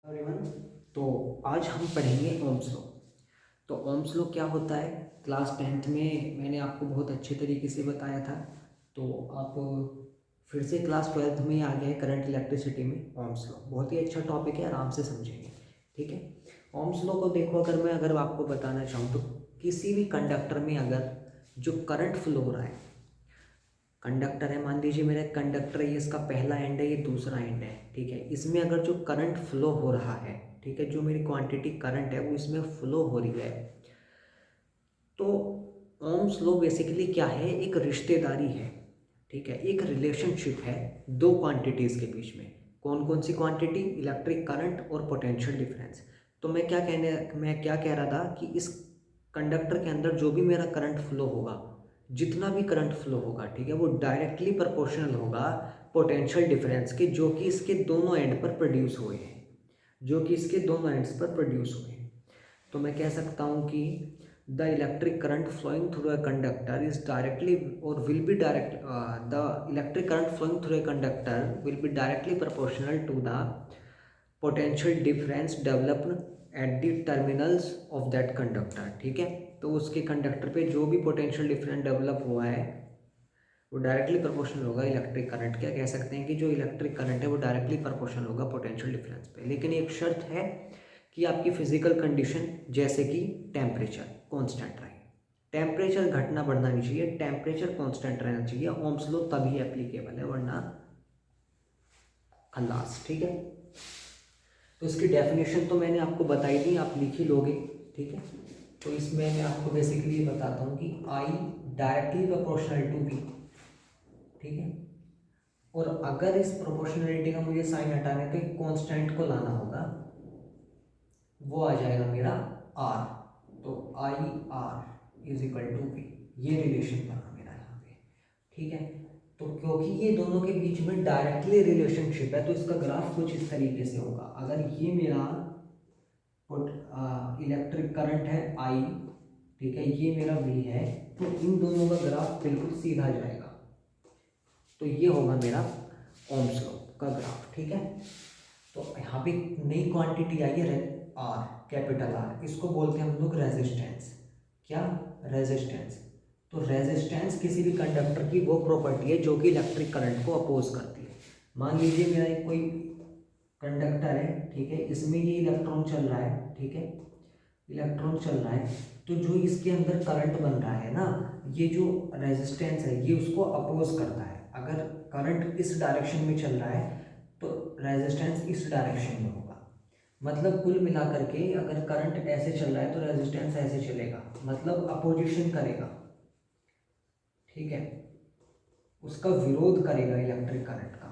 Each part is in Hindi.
एवरीवन, तो आज हम पढ़ेंगे ओम्स लॉ। तो ओम्स लॉ क्या होता है, क्लास 10th में मैंने आपको बहुत अच्छे तरीके से बताया था। तो आप फिर से क्लास 12th में ही आ गए करंट इलेक्ट्रिसिटी में। ओम्स लॉ बहुत ही अच्छा टॉपिक है, आराम से समझेंगे। ठीक है, ओम्स लॉ को देखो, अगर आपको बताना चाहूँ तो किसी भी कंडक्टर में अगर जो करंट फ्लो हो रहा है, कंडक्टर है, मान लीजिए मेरा कंडक्टर है, ये इसका पहला एंड है, ये दूसरा एंड है। ठीक है, इसमें अगर जो करंट फ्लो हो रहा है, ठीक है, जो मेरी क्वांटिटी करंट है वो इसमें फ्लो हो रही है, तो ओम्स लॉ बेसिकली क्या है, एक रिश्तेदारी है। ठीक है, एक रिलेशनशिप है दो क्वांटिटीज़ के बीच में। कौन कौन सी क्वांटिटी? इलेक्ट्रिक करंट और पोटेंशियल डिफरेंस। तो मैं क्या कह रहा था कि इस कंडक्टर के अंदर जो भी मेरा करंट फ्लो होगा, जितना भी करंट फ्लो होगा, ठीक है, वो डायरेक्टली प्रोपोर्शनल होगा पोटेंशियल डिफरेंस के, जो कि इसके दोनों एंड पर प्रोड्यूस हुए हैं, जो कि इसके दोनों एंड्स पर प्रोड्यूस हुए हैं। तो मैं कह सकता हूँ कि the electric current flowing through a conductor is directly और will be direct the electric current flowing through a conductor will be directly proportional to the potential difference developed at the terminals of that conductor. ठीक है, तो उसके कंडक्टर पे जो भी पोटेंशियल डिफरेंस डेवलप हुआ है वो डायरेक्टली प्रोपोर्शनल होगा इलेक्ट्रिक करंट। क्या कह सकते हैं कि जो इलेक्ट्रिक करंट है वो डायरेक्टली प्रोपोर्शनल होगा पोटेंशियल डिफरेंस पे। लेकिन एक शर्त है कि आपकी फिजिकल कंडीशन जैसे कि टेम्परेचर कांस्टेंट रहे। टेम्परेचर घटना बढ़ना नहीं चाहिए, टेम्परेचर कांस्टेंट रहना चाहिए। ओम्स लॉ तभी एप्लीकेबल है, वरना खल्लास। ठीक है, तो इसकी डेफिनेशन तो मैंने आपको बताई दी, आप लिख ही लोगे। ठीक है, तो इसमें मैं आपको बेसिकली ये बताता हूँ कि I directly proportional to V. ठीक है, और अगर इस प्रोपोर्शनलिटी का मुझे साइन हटाना है तो एक कांस्टेंट को लाना होगा, वो आ जाएगा मेरा आर। तो I R is equal to V, ये रिलेशन बना मेरा यहाँ पे। ठीक है, तो क्योंकि ये दोनों के बीच में डायरेक्टली रिलेशनशिप है तो इसका ग्राफ कुछ इस तरीके से होगा। अगर ये मेरा इलेक्ट्रिक करंट है आई, ठीक है, ये मेरा वी है, तो इन दोनों का ग्राफ बिल्कुल सीधा जाएगा। तो ये होगा मेरा ओम्स लॉ का ग्राफ। ठीक है, तो यहाँ पे नई क्वांटिटी आई है आर, कैपिटल आर, इसको बोलते हैं हम लोग रेजिस्टेंस। क्या? रेजिस्टेंस। तो रेजिस्टेंस किसी भी कंडक्टर की वो प्रॉपर्टी है जो कि इलेक्ट्रिक करंट को अपोज करती है। मान लीजिए मेरा एक कोई कंडक्टर है, ठीक है, इसमें ये इलेक्ट्रॉन चल रहा है, ठीक है, इलेक्ट्रॉन चल रहा है, तो जो इसके अंदर करंट बन रहा है ना, ये जो रेजिस्टेंस है ये उसको अपोज करता है। अगर करंट इस डायरेक्शन में चल रहा है तो रेजिस्टेंस इस डायरेक्शन में होगा। मतलब कुल मिलाकर के अगर करंट ऐसे चल रहा है तो रेजिस्टेंस ऐसे चलेगा, मतलब अपोजिशन करेगा। ठीक है, उसका विरोध करेगा इलेक्ट्रिक करंट का।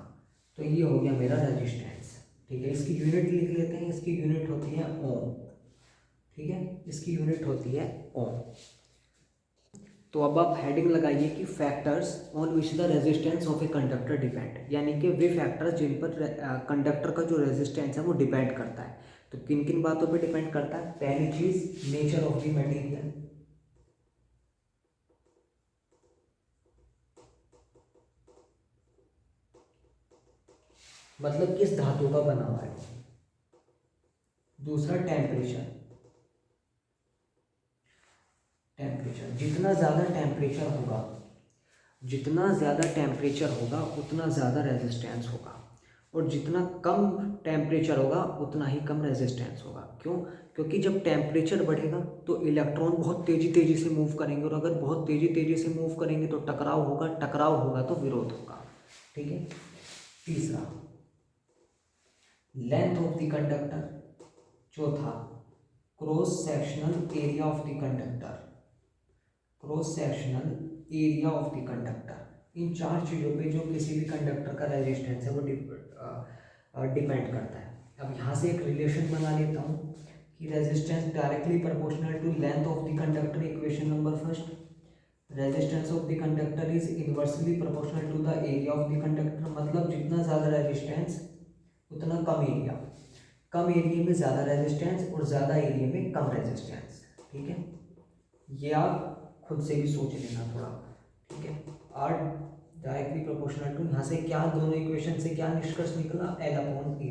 तो ये हो गया मेरा रेजिस्टेंस। ठीक है, इसकी यूनिट लिख लेते हैं, इसकी यूनिट होती है ओम। ठीक है, इसकी यूनिट होती है ओम। तो अब आप हेडिंग लगाइए कि factors on which the resistance of a conductor depend, यानी कि वे फैक्टर्स जिन पर कंडक्टर का जो रेजिस्टेंस है वो डिपेंड करता है। तो किन किन बातों पे डिपेंड करता है? पहली चीज, नेचर ऑफ द मटेरियल, मतलब किस धातु का बना हुआ है। दूसरा, टेम्परेचर, टेम्परेचर जितना ज़्यादा टेम्परेचर होगा, जितना ज़्यादा टेम्परेचर होगा उतना ज़्यादा रेजिस्टेंस होगा, और जितना कम टेम्परेचर होगा उतना ही कम रेजिस्टेंस होगा। क्यों? क्योंकि जब टेम्परेचर बढ़ेगा तो इलेक्ट्रॉन बहुत तेज़ी तेज़ी से मूव करेंगे, और अगर बहुत तेज़ी तेज़ी से मूव करेंगे तो टकराव होगा, टकराव होगा तो विरोध होगा। ठीक है, तीसरा, लेंथ ऑफ द कंडक्टर। चौथा, cross sectional area of the conductor, cross sectional area of the conductor. इन चार चीज़ों पे जो किसी भी कंडक्टर का रेजिस्टेंस है वो डिपेंड करता है। अब यहाँ से एक रिलेशन बना लेता हूँ कि resistance directly proportional to length of the conductor. Equation number first, resistance of the conductor is inversely proportional to the area of the conductor. मतलब जितना ज़्यादा रेजिस्टेंस उतना कम एरिया, कम एरिया में ज़्यादा रेजिस्टेंस और ज़्यादा एरिया में कम रेजिस्टेंस। ठीक है, ये आप खुद से भी सोच लेना थोड़ा। ठीक है, आर डायरेक्टली प्रोपोर्शनल टू, यहाँ से क्या दोनों इक्वेशन से क्या निष्कर्ष निकला? L/A।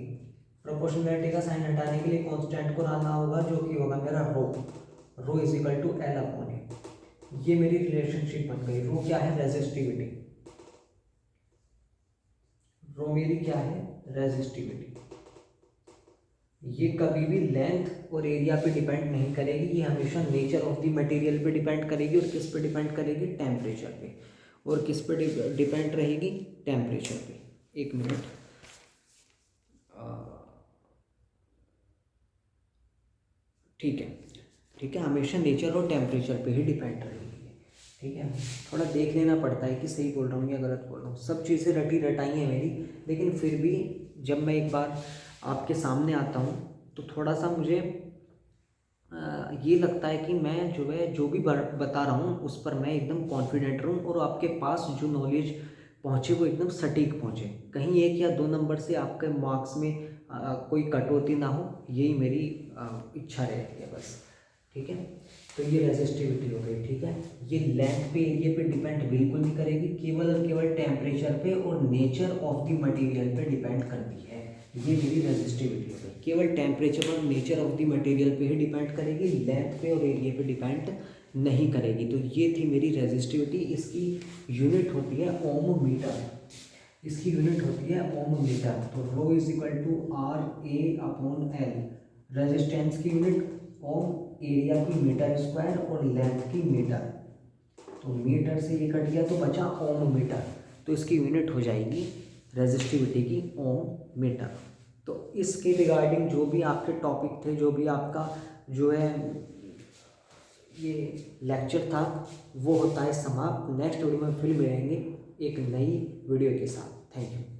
प्रोपोर्शनलिटी का साइन हटाने के लिए कांस्टेंट को लाना होगा, जो कि होगा मेरा rho is equal to L upon A. ये मेरी रिलेशनशिप बन गई। रो क्या है? रेजिस्टिविटी। रो मेरी क्या है? रेजिस्टिविटी। ये कभी भी लेंथ और एरिया पे डिपेंड नहीं करेगी, ये हमेशा नेचर ऑफ द मटेरियल पे डिपेंड करेगी। और किस पे डिपेंड करेगी? टेम्परेचर पे। और किस पे डिपेंड रहेगी? टेम्परेचर पे। एक मिनट, ठीक है, ठीक है, हमेशा नेचर और टेम्परेचर पे ही डिपेंड रहेगी। ठीक है, थोड़ा देख लेना पड़ता है कि सही बोल रहा हूँ या गलत बोल रहा हूँ। सब चीज़ें रटी रटाई हैं मेरी, लेकिन फिर भी जब मैं एक बार आपके सामने आता हूँ तो थोड़ा सा मुझे ये लगता है कि मैं जो है जो भी बता रहा हूँ उस पर मैं एकदम कॉन्फिडेंट रहूँ, और आपके पास जो नॉलेज पहुँचे वो एकदम सटीक पहुँचे। कहीं 1 या 2 नंबर से आपके मार्क्स में कोई कटौती ना हो, यही मेरी इच्छा रहती है बस। ठीक है, तो ये रेजिस्टिविटी हो गई। ठीक है, ये लेंथ पे एरिया पे डिपेंड बिल्कुल नहीं करेगी, केवल और केवल टेम्परेचर पे और नेचर ऑफ द मटेरियल पे डिपेंड करती है। ये मेरी रेजिस्टिविटी हो गई, केवल टेम्परेचर और नेचर ऑफ द मटेरियल पे ही डिपेंड करेगी, लेंथ पे और एरिया पे डिपेंड नहीं करेगी। तो ये थी मेरी रेजिस्टिविटी। इसकी यूनिट होती है ओम मीटर। इसकी यूनिट होती है ओम मीटर। तो rho is equal to R A upon L. Resistance की यूनिट ओम, एरिया की मीटर स्क्वायर और लेंथ की मीटर। तो मीटर से ये कट गया तो बचा ओम मीटर। तो इसकी यूनिट हो जाएगी रेजिस्टिविटी की ओम मीटर। तो इसके रिगार्डिंग जो भी आपके टॉपिक थे, जो भी आपका जो है ये लेक्चर था, वो होता है समाप्त। नेक्स्ट वीडियो में फिर मिलेंगे एक नई वीडियो के साथ। Thank you.